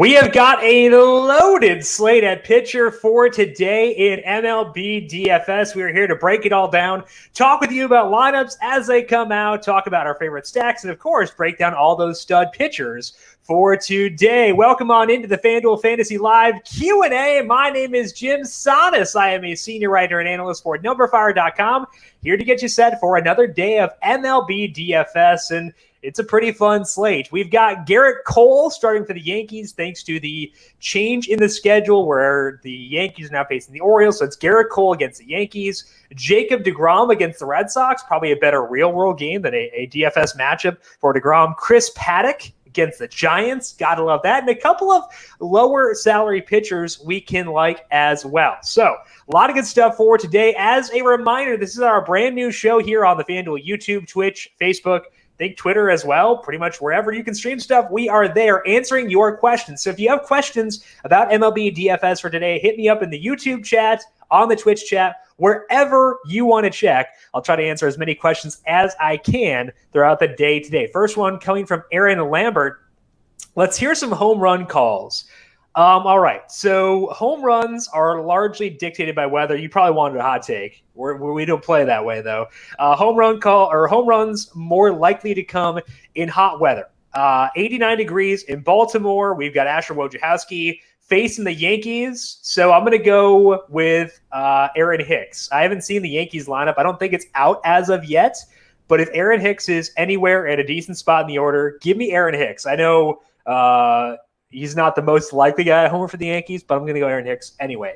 We have got a loaded slate at pitcher for today in MLB DFS. We are here to break it all down, talk with you about lineups as they come out, talk about our favorite stacks, and of course, break down all those stud pitchers for today. Welcome on into the FanDuel Fantasy Live Q&A. My name is Jim Sonis. I am a senior writer and analyst for numberFire.com, here to get you set for another day of MLB DFS, and it's a pretty fun slate. We've got Garrett Cole starting for the Yankees thanks to the change in the schedule where the Yankees are now facing the Orioles. So it's Garrett Cole against the Yankees. Jacob deGrom against the Red Sox, probably a better real-world game than a DFS matchup for deGrom. Chris Paddock against the Giants. Gotta love that. And a couple of lower salary pitchers we can like as well. So a lot of good stuff for today. As a reminder, this is our brand new show here on the FanDuel YouTube, Twitch, Facebook, think Twitter as well. Pretty much wherever you can stream stuff, we are there answering your questions. So if you have questions about MLB DFS for today, hit me up in the YouTube chat, on the Twitch chat, wherever you want to check. I'll try to answer as many questions as I can throughout the day today. First one coming from Aaron Lambert. Let's hear some home run calls. All right, so home runs are largely dictated by weather. You probably wanted a hot take. We don't play that way, though. Home runs more likely to come in hot weather. 89 degrees in Baltimore. We've got Asher Wojciechowski facing the Yankees. So I'm going to go with Aaron Hicks. I haven't seen the Yankees lineup. I don't think it's out as of yet. But if Aaron Hicks is anywhere at a decent spot in the order, give me Aaron Hicks. I know he's not the most likely guy at homer for the Yankees, but I'm going to go Aaron Hicks anyway.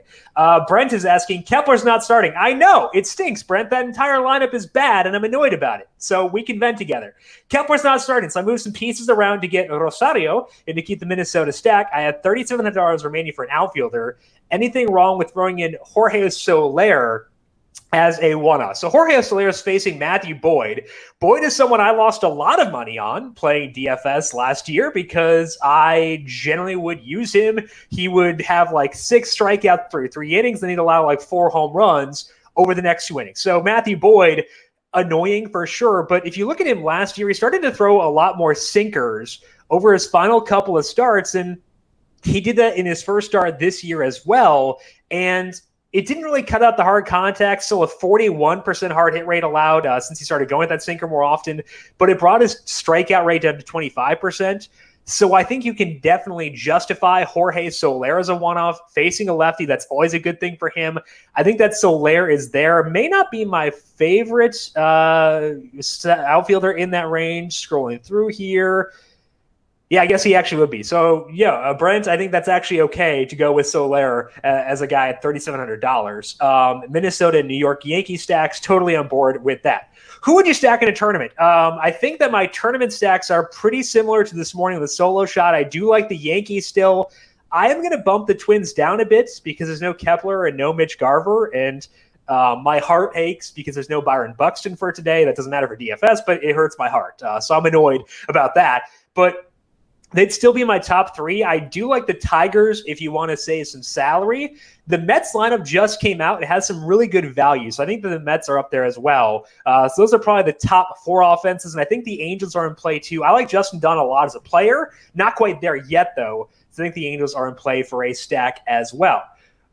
Brent is asking, Kepler's not starting. I know. It stinks, Brent. That entire lineup is bad, and I'm annoyed about it. So we can vent together. Kepler's not starting, so I moved some pieces around to get Rosario and to keep the Minnesota stack. I had $3,700 remaining for an outfielder. Anything wrong with throwing in Jorge Soler as a one-off? So Jorge Soler is facing Matthew Boyd. Boyd is someone I lost a lot of money on playing DFS last year because I generally would use him. He would have like 6 strikeouts through 3 innings, then he'd allow like 4 home runs over the next 2 innings. So Matthew Boyd, annoying for sure. But if you look at him last year, he started to throw a lot more sinkers over his final couple of starts, and he did that in his first start this year as well. And it didn't really cut out the hard contact, still a 41% hard hit rate allowed since he started going with that sinker more often, but it brought his strikeout rate down to 25%. So I think you can definitely justify Jorge Soler as a one-off. Facing a lefty, that's always a good thing for him. I think that Soler is there. May not be my favorite outfielder in that range. Scrolling through here. Yeah, I guess he actually would be. So, yeah, Brent, I think that's actually okay to go with Soler as a guy at $3,700. Minnesota and New York Yankees stacks, totally on board with that. Who would you stack in a tournament? I think that my tournament stacks are pretty similar to this morning with Solo Shot. I do like the Yankees still. I am going to bump the Twins down a bit because there's no Kepler and no Mitch Garver, and my heart aches because there's no Byron Buxton for today. That doesn't matter for DFS, but it hurts my heart. So I'm annoyed about that. But they'd still be my top 3. I do like the Tigers if you want to save some salary. The Mets lineup just came out. It has some really good value. So I think that the Mets are up there as well. So those are probably the top 4 offenses. And I think the Angels are in play too. I like Justin Dunn a lot as a player. Not quite there yet, though. So I think the Angels are in play for a stack as well.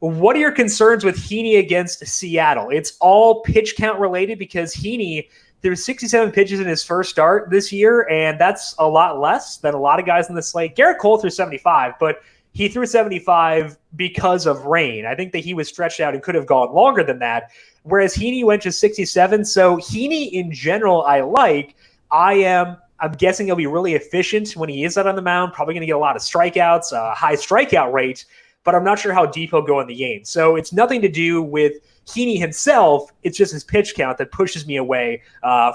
What are your concerns with Hiney against Seattle? It's all pitch count related because Hiney, there were 67 pitches in his first start this year, and that's a lot less than a lot of guys in the slate. Garrett Cole threw 75, but he threw 75 because of rain. I think that he was stretched out and could have gone longer than that, whereas Hiney went to 67. So Hiney in general I like. I'm guessing he'll be really efficient when he is out on the mound, probably going to get a lot of strikeouts, a high strikeout rate, but I'm not sure how deep he'll go in the game. So it's nothing to do with Hiney himself, it's just his pitch count that pushes me away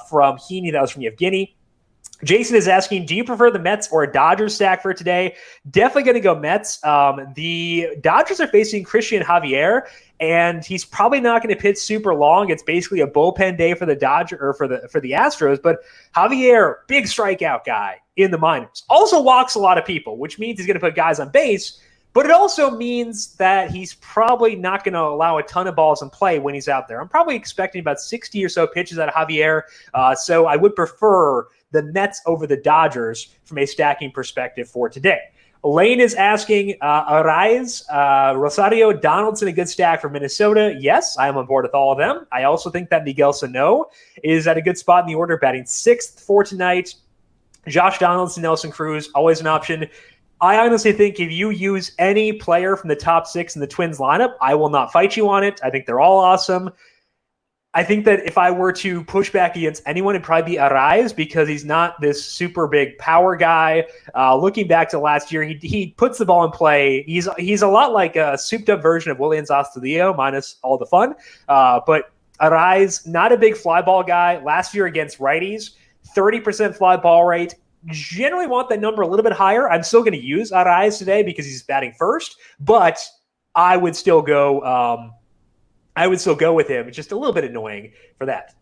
from Hiney. That was from Yevgeny. Jason is asking, do you prefer the Mets or a Dodgers stack for today? Definitely going to go Mets. The Dodgers are facing Christian Javier, and he's probably not going to pitch super long. It's basically a bullpen day for the Dodgers or for the Astros. But Javier, big strikeout guy in the minors, also walks a lot of people, which means he's going to put guys on base. But it also means that he's probably not going to allow a ton of balls in play when he's out there. I'm probably expecting about 60 or so pitches out of Javier. So I would prefer the Mets over the Dodgers from a stacking perspective for today. Lane is asking, Arise, Rosario, Donaldson, a good stack for Minnesota. Yes, I am on board with all of them. I also think that Miguel Sano is at a good spot in the order, batting 6th for tonight. Josh Donaldson, Nelson Cruz, always an option. I honestly think if you use any player from the top 6 in the Twins lineup, I will not fight you on it. I think they're all awesome. I think that if I were to push back against anyone, it'd probably be Arise because he's not this super big power guy. Looking back to last year, he puts the ball in play. He's a lot like a souped-up version of Willians Astudillo, minus all the fun. But Arise, not a big fly ball guy. Last year against righties, 30% fly ball rate. Generally want that number a little bit higher. I'm still going to use Arise today because he's batting first, but I would still go with him. It's just a little bit annoying for that.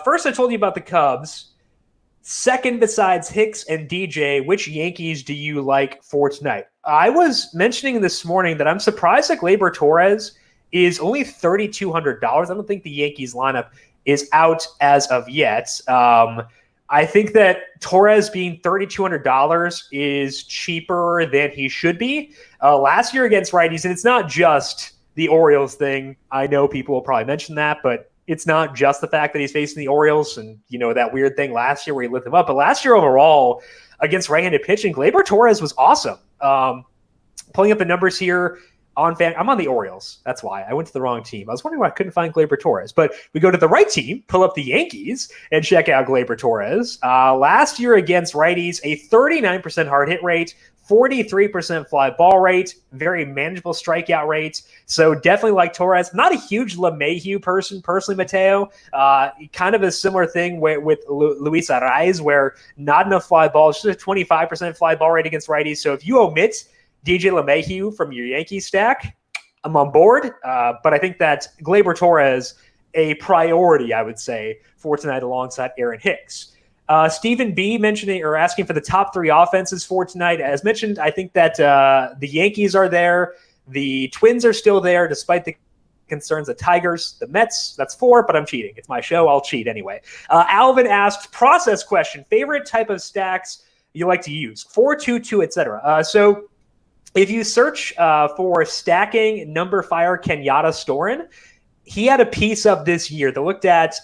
First, I told you about the Cubs. Second, besides Hicks and DJ, which Yankees do you like for tonight? I was mentioning this morning that I'm surprised that Gleyber Torres is only $3,200. I don't think the Yankees lineup is out as of yet. I think that Torres being $3,200 is cheaper than he should be. Last year against righties, and it's not just the Orioles thing. I know people will probably mention that, but it's not just the fact that he's facing the Orioles and, that weird thing last year where he lit them up. But last year overall against right-handed pitching, Gleyber Torres was awesome. Pulling up the numbers here on I'm on the Orioles. That's why I went to the wrong team. I was wondering why I couldn't find Gleyber Torres, but we go to the right team, pull up the Yankees, and check out Gleyber Torres. Last year against righties, a 39% hard hit rate, 43% fly ball rate, very manageable strikeout rate. So definitely like Torres. Not a huge LeMahieu person, personally, Mateo. Kind of a similar thing with Luis Arraez, where not enough fly balls, just a 25% fly ball rate against righties. So if you omit DJ LeMahieu from your Yankees stack, I'm on board. But I think that Gleyber Torres, a priority, I would say, for tonight alongside Aaron Hicks. Stephen B mentioning or asking for the top 3 offenses for tonight. As mentioned, I think that the Yankees are there. The Twins are still there, despite the concerns of Tigers. The Mets, that's 4, but I'm cheating. It's my show. I'll cheat anyway. Alvin asked, process question, favorite type of stacks you like to use? 4-2-2, etc. So if you search for stacking numberFire Kenyatta Storin, he had a piece up this year that looked at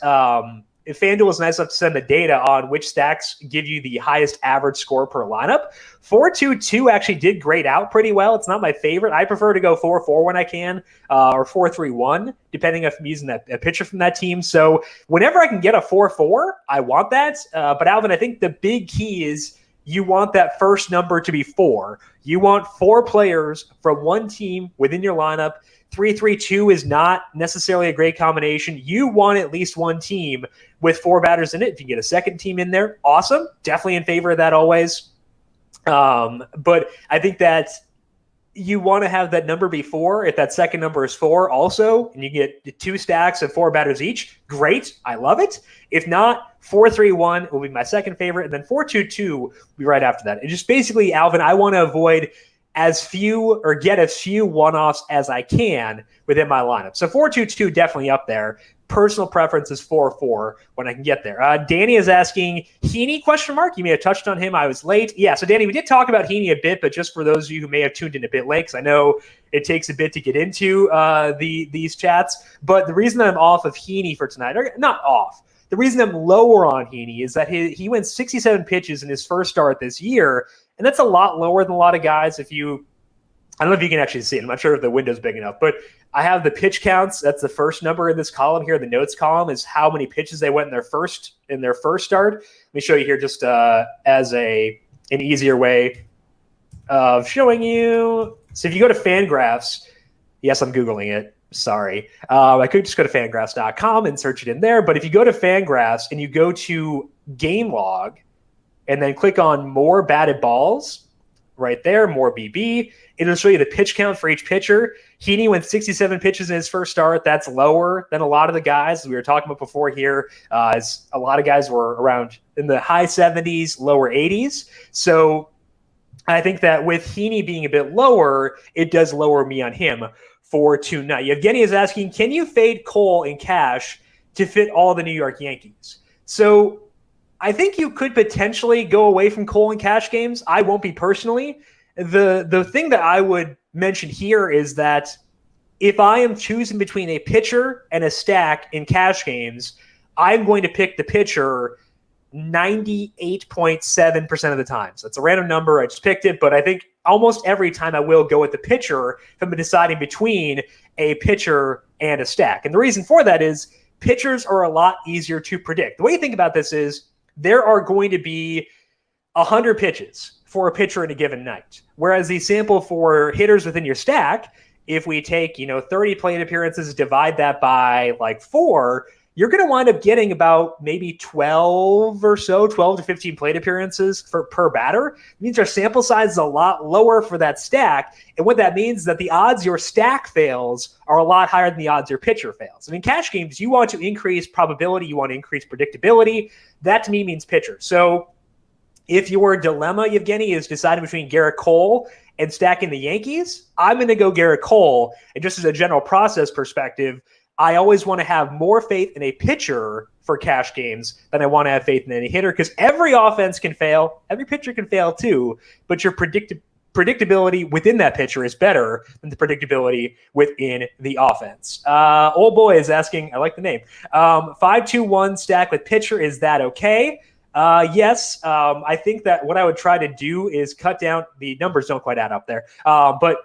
FanDuel was nice enough to send the data on which stacks give you the highest average score per lineup. 4-2-2 actually did grade out pretty well. It's not my favorite. I prefer to go 4-4 when I can, or 4-3-1, depending if I'm using a pitcher from that team. So whenever I can get a 4-4, I want that. But Alvin, I think the big key is you want that first number to be 4. You want 4 players from one team within your lineup. 3-3-2 is not necessarily a great combination. You want at least one team with 4 batters in it. If you get a second team in there, awesome. Definitely in favor of that always. But I think that you want to have that number be 4. If that second number is 4 also, and you get 2 stacks of 4 batters each, great. I love it. If not, 4-3-1 will be my second favorite, and then 4-2-2 will be right after that. And just basically, Alvin, I want to avoid as few or get as few one-offs as I can within my lineup. So 4-2-2 definitely up there. Personal preference is 4-4 when I can get there. Danny is asking, Hiney, question mark? You may have touched on him. I was late. Yeah, so Danny, we did talk about Hiney a bit, but just for those of you who may have tuned in a bit late, because I know it takes a bit to get into these chats. But the reason that I'm off of Hiney for tonight, or not off, the reason I'm lower on Hiney is that he went 67 pitches in his first start this year, and that's a lot lower than a lot of guys. I don't know if you can actually see it. I'm not sure if the window's big enough, but I have the pitch counts. That's the first number in this column here. The notes column is how many pitches they went in their first start. Let me show you here just as an easier way of showing you. So if you go to FanGraphs, yes, I'm Googling it. Sorry. I could just go to fangraphs.com and search it in there. But if you go to FanGraphs and you go to game log and then click on more batted balls, right there, more BB, it'll show you the pitch count for each pitcher. Heaney went 67 pitches in his first start. That's lower than a lot of the guys we were talking about before here. As a lot of guys were around in the high 70s, lower 80s. So I think that with Heaney being a bit lower, it does lower me on him for tonight. Yevgeny is asking, can you fade Cole in cash to fit all the New York Yankees? So I think you could potentially go away from Cole in cash games. I won't be personally. the thing that I would mention here is that if I am choosing between a pitcher and a stack in cash games, I'm going to pick the pitcher 98.7% of the time. So it's a random number. I just picked it, but I think almost every time I will go with the pitcher if I'm deciding between a pitcher and a stack. And the reason for that is pitchers are a lot easier to predict. The way you think about this is there are going to be 100 pitches for a pitcher in a given night, whereas the sample for hitters within your stack, if we take 30 plate appearances, divide that by like 4, you're going to wind up getting about maybe 12 or so, 12 to 15 plate appearances per batter. It means our sample size is a lot lower for that stack. And what that means is that the odds your stack fails are a lot higher than the odds your pitcher fails. And in cash games, you want to increase probability. You want to increase predictability. That to me means pitcher. So if your dilemma, Yevgeny, is deciding between Garrett Cole and stacking the Yankees, I'm going to go Garrett Cole. And just as a general process perspective, I always want to have more faith in a pitcher for cash games than I want to have faith in any hitter, because every offense can fail. Every pitcher can fail too, but your predictability within that pitcher is better than the predictability within the offense. Old boy is asking, I like the name, 5-2-1 stack with pitcher. Is that okay? Yes. I think that what I would try to do is cut down. The numbers don't quite add up there, but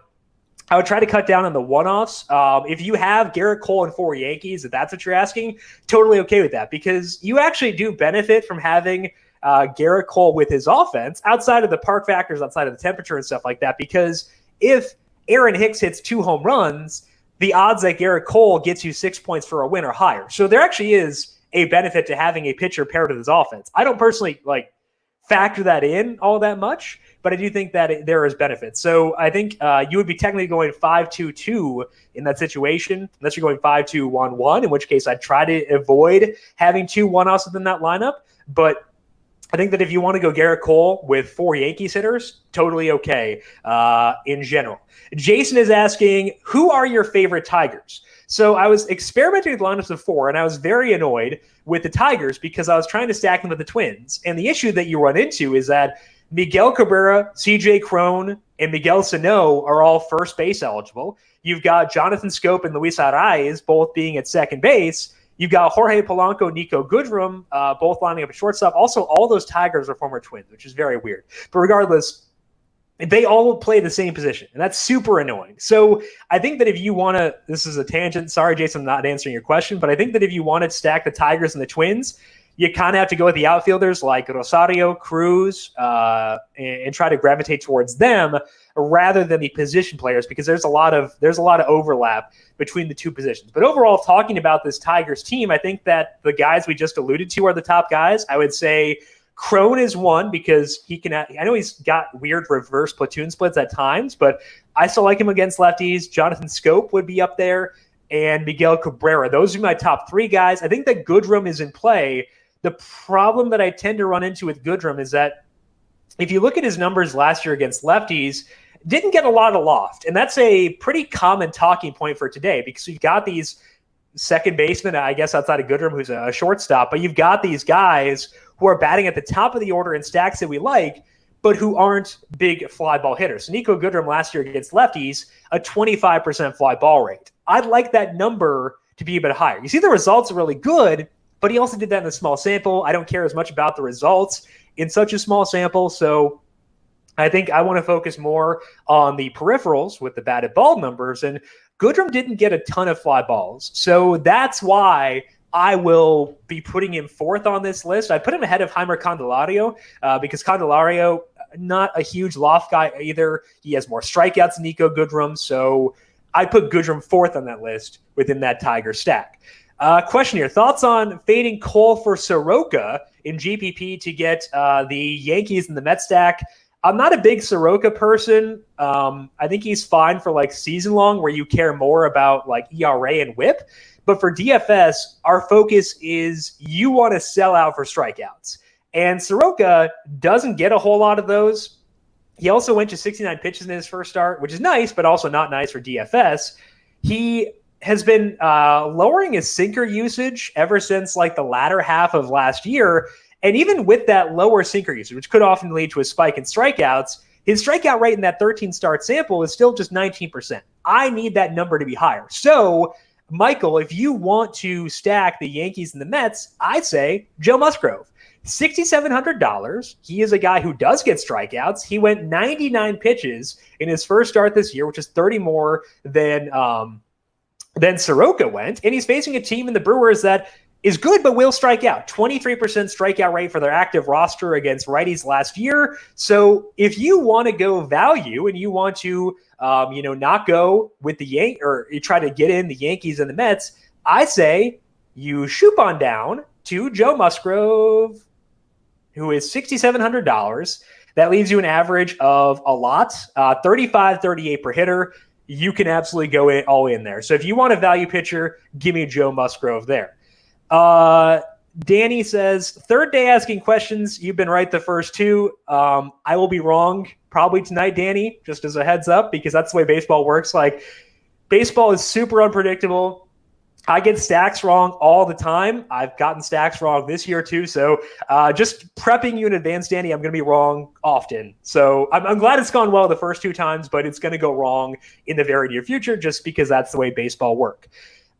I would try to cut down on the one-offs. If you have Garrett Cole and 4 Yankees, if that's what you're asking, totally okay with that, because you actually do benefit from having Garrett Cole with his offense outside of the park factors, outside of the temperature and stuff like that, because if Aaron Hicks hits 2 home runs, the odds that Garrett Cole gets you 6 points for a win are higher. So there actually is a benefit to having a pitcher paired with his offense. I don't personally factor that in all that much, but I do think that there is benefits. So I think you would be technically going 5-2-2 in that situation, unless you're going 5-2-1-1, in which case I'd try to avoid having 2 one-offs within that lineup. But I think that if you want to go Garrett Cole with 4 Yankees hitters, totally okay in general. Jason is asking, who are your favorite Tigers? So I was experimenting with lineups of 4, and I was very annoyed with the Tigers because I was trying to stack them with the Twins. And the issue that you run into is that Miguel Cabrera, CJ Cron, and Miguel Sano are all first base eligible. You've got Jonathan Scope and Luis Arraez both being at second base. You've got Jorge Polanco, Nico Goodrum, both lining up at shortstop. Also, all those Tigers are former Twins, which is very weird. But regardless, they all play the same position, and that's super annoying. So I think that if you want to, this is a tangent. Sorry, Jason, I'm not answering your question, but I think that if you want to stack the Tigers and the Twins, you kind of have to go with the outfielders like Rosario, Cruz, and try to gravitate towards them rather than the position players, because there's a lot of overlap between the two positions. But overall, talking about this Tigers team, I think that the guys we just alluded to are the top guys. I would say Cron is one because he can. I know he's got weird reverse platoon splits at times, but I still like him against lefties. Jonathan Scope would be up there, and Miguel Cabrera. Those are my top 3 guys. I think that Goodrum is in play. The problem that I tend to run into with Goodrum is that if you look at his numbers last year against lefties, didn't get a lot of loft. And that's a pretty common talking point for today, because we've got these second basemen, I guess, outside of Goodrum, who's a shortstop, but you've got these guys who are batting at the top of the order in stacks that we like, but who aren't big fly ball hitters. So Nico Goodrum last year against lefties, a 25% fly ball rate. I'd like that number to be a bit higher. You see the results are really good, but he also did that in a small sample. I don't care as much about the results in such a small sample. So I think I want to focus more on the peripherals with the batted ball numbers. And Goodrum didn't get a ton of fly balls. So that's why I will be putting him 4th on this list. I put him ahead of Heimer Candelario because Candelario, not a huge loft guy either. He has more strikeouts than Nico Goodrum. So I put Goodrum 4th on that list within that Tiger stack. Question here. Thoughts on fading Cole for Soroka in GPP to get the Yankees and the Mets stack? I'm not a big Soroka person. I think he's fine for season long where you care more about ERA and whip. But for DFS, our focus is you want to sell out for strikeouts. And Soroka doesn't get a whole lot of those. He also went to 69 pitches in his first start, which is nice, but also not nice for DFS. He has been lowering his sinker usage ever since the latter half of last year. And even with that lower sinker usage, which could often lead to a spike in strikeouts, his strikeout rate in that 13 start sample is still just 19%. I need that number to be higher. So, Michael, if you want to stack the Yankees and the Mets, I'd say Joe Musgrove. $6,700. He is a guy who does get strikeouts. He went 99 pitches in his first start this year, which is 30 more than Soroka went. And he's facing a team in the Brewers that is good but will strike out. 23% strikeout rate for their active roster against righties last year. So if you want to go value and you want to not go with the Yankees, or you try to get in the Yankees and the Mets, I say you shoot on down to Joe Musgrove, who is $6,700. That leaves you an average of a lot, 35, 38 per hitter. You can absolutely go all in there. So if you want a value pitcher, give me Joe Musgrove there. Danny says, third day asking questions. You've been right the first two. I will be wrong probably tonight, Danny, just as a heads up, because that's the way baseball works. Like, baseball is super unpredictable. I get stacks wrong all the time. I've gotten stacks wrong this year too. So just prepping you in advance, Danny, I'm going to be wrong often. So I'm glad it's gone well the first two times, but it's going to go wrong in the very near future just because that's the way baseball works.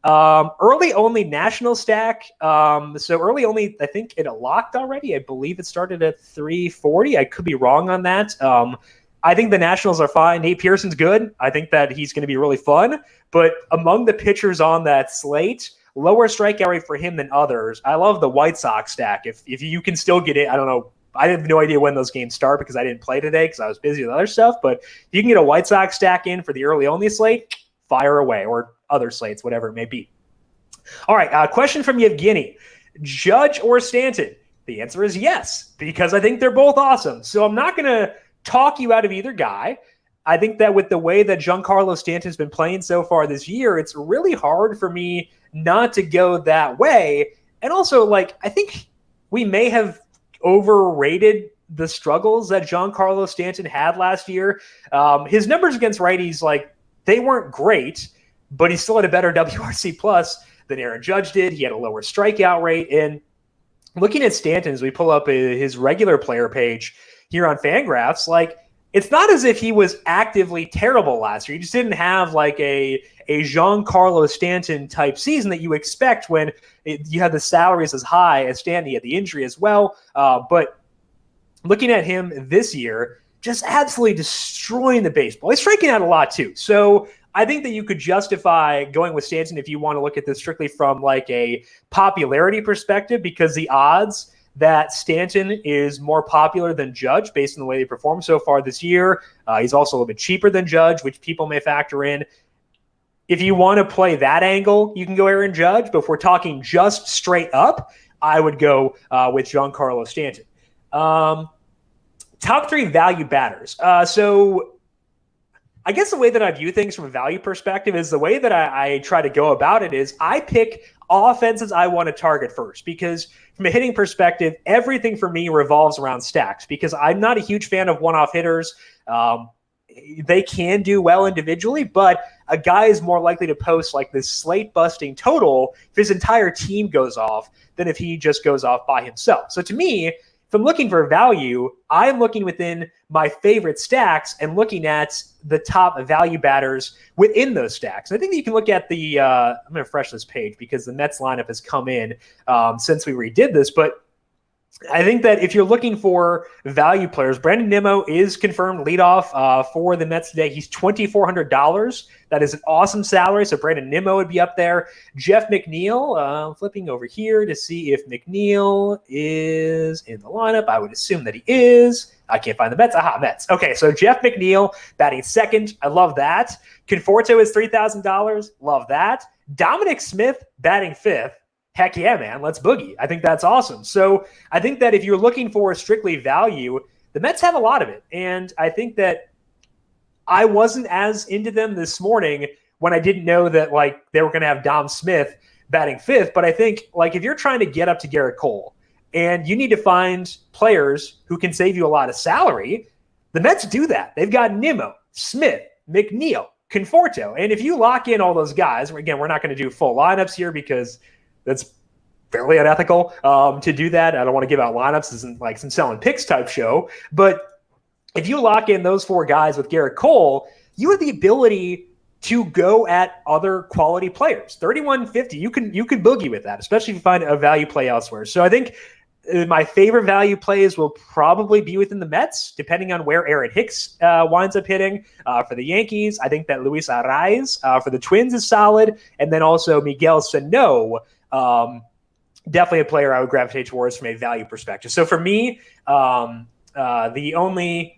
Early only national stack. So early only, I think it locked already. I believe it started at 340. I could be wrong on that. I think the Nationals are fine. Nate Pearson's good. I think that he's going to be really fun. But among the pitchers on that slate, lower strikeout rate for him than others. I love the White Sox stack. If you can still get it, I don't know. I have no idea when those games start because I didn't play today because I was busy with other stuff. But if you can get a White Sox stack in for the early only slate, fire away, or other slates, whatever it may be. All right, question from Yevgeny. Judge or Stanton? The answer is yes, because I think they're both awesome. So I'm not going to talk you out of either guy. I think that with the way that Giancarlo Stanton's been playing so far this year, it's really hard for me not to go that way. And also, I think we may have overrated the struggles that Giancarlo Stanton had last year. His numbers against righties, they weren't great, but he still had a better WRC plus than Aaron Judge did. He had a lower strikeout rate. And looking at Stanton, as we pull up his regular player page here on FanGraphs, it's not as if he was actively terrible last year. He just didn't have a Giancarlo Stanton type season that you expect when you have the salaries as high as Stanton. He had the injury as well. But looking at him this year, just absolutely destroying the baseball. He's striking out a lot too. So I think that you could justify going with Stanton if you want to look at this strictly from a popularity perspective, because the odds that Stanton is more popular than Judge based on the way they performed so far this year. He's also a little bit cheaper than Judge, which people may factor in. If you want to play that angle, you can go Aaron Judge. But if we're talking just straight up, I would go with Giancarlo Stanton. Top three value batters. So I guess the way that I view things from a value perspective is the way that I try to go about it is I pick offenses I want to target first, because from a hitting perspective, everything for me revolves around stacks, because I'm not a huge fan of one-off hitters. They can do well individually, but a guy is more likely to post this slate-busting total if his entire team goes off than if he just goes off by himself. So to me, if I'm looking for value, I'm looking within my favorite stacks and looking at the top value batters within those stacks. And I think that you can look at the I'm going to refresh this page because the Mets lineup has come in since we redid this. But I think that if you're looking for value players, Brandon Nimmo is confirmed leadoff for the Mets today. He's $2,400. That is an awesome salary. So Brandon Nimmo would be up there. Jeff McNeil, flipping over here to see if McNeil is in the lineup. I would assume that he is. I can't find the Mets. Aha, Mets. Okay, so Jeff McNeil batting second. I love that. Conforto is $3,000. Love that. Dominic Smith batting fifth. Heck yeah, man. Let's boogie. I think that's awesome. So I think that if you're looking for strictly value, the Mets have a lot of it. And I think that I wasn't as into them this morning when I didn't know that they were going to have Dom Smith batting fifth. But I think if you're trying to get up to Garrett Cole and you need to find players who can save you a lot of salary, the Mets do that. They've got Nimmo, Smith, McNeil, Conforto. And if you lock in all those guys, again, we're not going to do full lineups here because that's fairly unethical to do that. I don't want to give out lineups. This isn't some selling picks type show. But if you lock in those 4 guys with Garrett Cole, you have the ability to go at other quality players. 3150, you can boogie with that, especially if you find a value play elsewhere. So I think my favorite value plays will probably be within the Mets, depending on where Aaron Hicks winds up hitting. For the Yankees, I think that Luis Arraez for the Twins is solid. And then also Miguel Sano, definitely a player I would gravitate towards from a value perspective. So for me, the only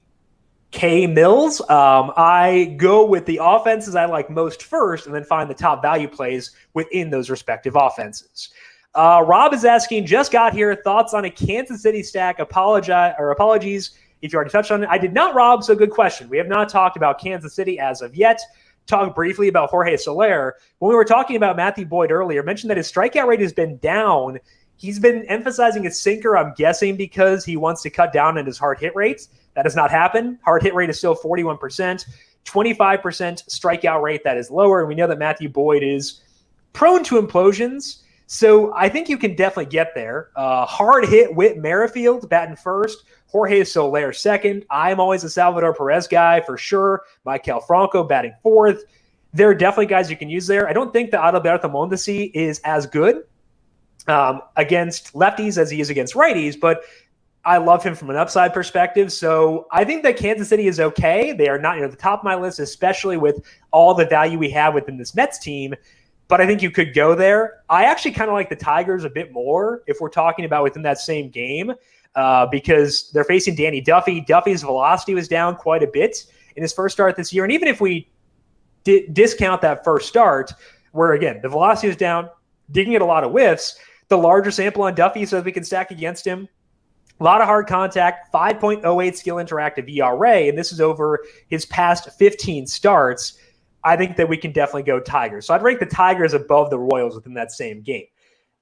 K Mills, I go with the offenses I like most first and then find the top value plays within those respective offenses. Rob is asking, just got here, thoughts on a Kansas City stack? Apologies if you already touched on it. I did not, Rob, so good question. We have not talked about Kansas City as of yet. Talked briefly about Jorge Soler. When we were talking about Matthew Boyd earlier, mentioned that his strikeout rate has been down. He's been emphasizing his sinker, I'm guessing because he wants to cut down on his hard hit rates. That has not happened. Hard hit rate is still 41%, 25% strikeout rate. That is lower. And we know that Matthew Boyd is prone to implosions. So I think you can definitely get there. Hard hit Whit Merrifield batting first. Jorge Soler second. I'm always a Salvador Perez guy for sure. Maikel Franco batting fourth. There are definitely guys you can use there. I don't think that Adalberto Mondesi is as good against lefties as he is against righties, but I love him from an upside perspective. So I think that Kansas City is okay. They are not near the top of my list, especially with all the value we have within this Mets team. But I think you could go there. I actually kind of like the Tigers a bit more if we're talking about within that same game because they're facing Danny Duffy. Duffy's velocity was down quite a bit in his first start this year. And even if we discount that first start, where, again, the velocity was down, digging at a lot of whiffs, the larger sample on Duffy says we can stack against him. A lot of hard contact, 5.08 skill interactive ERA, and this is over his past 15 starts. I think that we can definitely go Tigers. So I'd rank the Tigers above the Royals within that same game.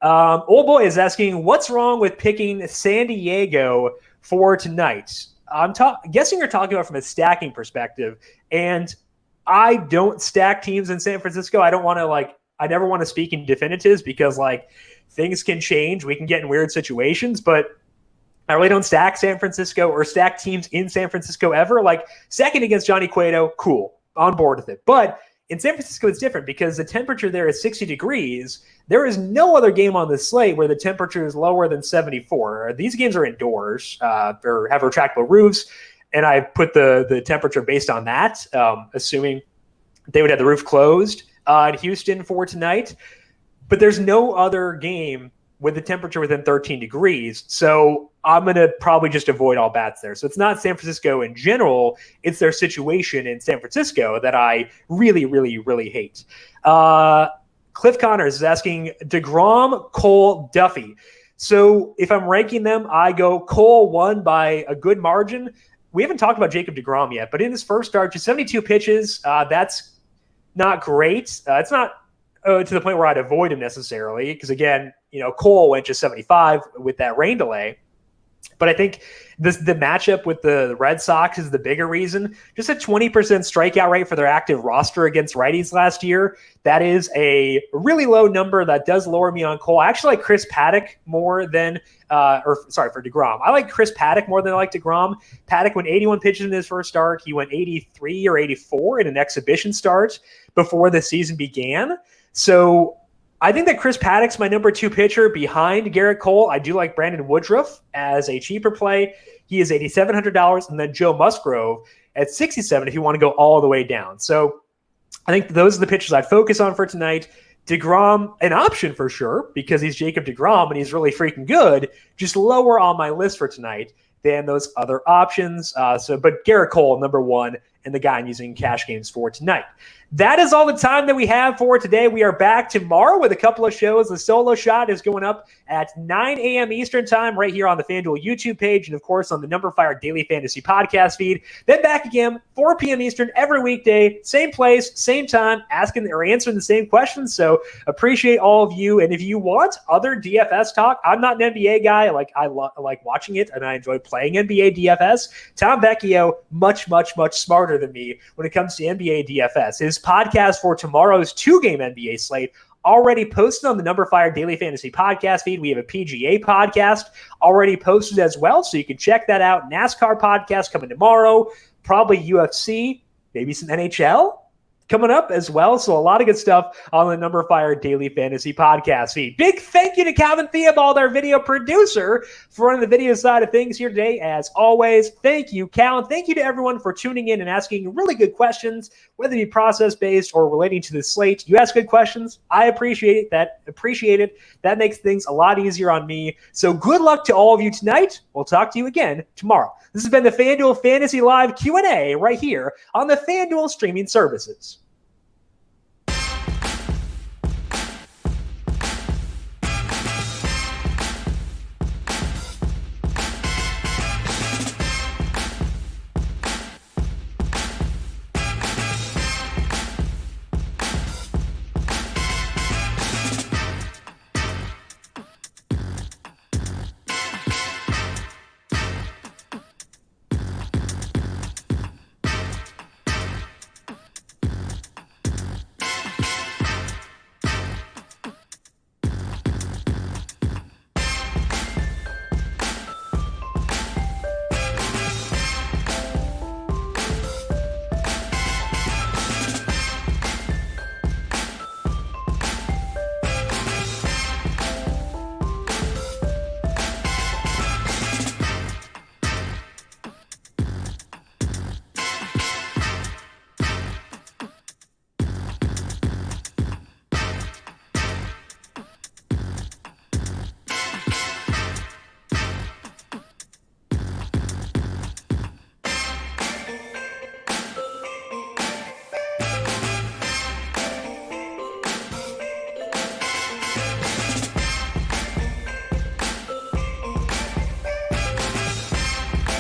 Old Boy is asking, what's wrong with picking San Diego for tonight? I'm guessing you're talking about from a stacking perspective, and I don't stack teams in San Francisco. I never want to speak in definitives because things can change. We can get in weird situations, but I really don't stack San Francisco or stack teams in San Francisco ever. Second against Johnny Cueto, cool, on board with it. But in San Francisco, it's different because the temperature there is 60 degrees. There is no other game on the slate where the temperature is lower than 74. These games are indoors or have retractable roofs, and I put the temperature based on that, assuming they would have the roof closed in Houston for tonight. But there's no other game with the temperature within 13 degrees. So I'm going to probably just avoid all bats there. So it's not San Francisco in general. It's their situation in San Francisco that I really, really, really hate. Cliff Connors is asking DeGrom, Cole, Duffy. So if I'm ranking them, I go Cole 1 by a good margin. We haven't talked about Jacob DeGrom yet, but in his first start, just 72 pitches. That's not great. It's not to the point where I'd avoid him necessarily because, again, Cole went just 75 with that rain delay. But I think the matchup with the Red Sox is the bigger reason. Just a 20% strikeout rate for their active roster against righties last year. That is a really low number that does lower me on Cole. I actually like Chris Paddock more than for DeGrom. I like Chris Paddock more than I like DeGrom. Paddock went 81 pitches in his first start. He went 83 or 84 in an exhibition start before the season began. So I think that Chris Paddock's my number 2 pitcher behind Garrett Cole. I do like Brandon Woodruff as a cheaper play. He is $8,700, and then Joe Musgrove at $67 if you want to go all the way down. So I think those are the pitchers I'd focus on for tonight. DeGrom, an option for sure, because he's Jacob DeGrom and he's really freaking good, just lower on my list for tonight than those other options. But Garrett Cole, number 1, and the guy I'm using cash games for tonight. That is all the time that we have for today. We are back tomorrow with a couple of shows. The solo shot is going up at 9 a.m. Eastern time right here on the FanDuel YouTube page and, of course, on the numberFire Daily Fantasy Podcast feed. Then back again, 4 p.m. Eastern every weekday, same place, same time, asking or answering the same questions. So appreciate all of you. And if you want other DFS talk, I'm not an NBA guy. I like watching it, and I enjoy playing NBA DFS. Tom Vecchio, much, much, much smarter than me when it comes to NBA DFS. His podcast for tomorrow's 2-game NBA slate already posted on the numberFire Daily Fantasy Podcast feed. We have a PGA podcast already posted as well, so you can check that out. NASCAR podcast coming tomorrow, probably UFC, maybe some NHL coming up as well. So a lot of good stuff on the numberFire Daily Fantasy Podcast feed. Big thank you to Calvin Theobald, our video producer, for running the video side of things here today. As always, thank you, Cal. And thank you to everyone for tuning in and asking really good questions, whether it be process-based or relating to the slate. You ask good questions. I appreciate it. That makes things a lot easier on me. So good luck to all of you tonight. We'll talk to you again tomorrow. This has been the FanDuel Fantasy Live Q&A right here on the FanDuel streaming services.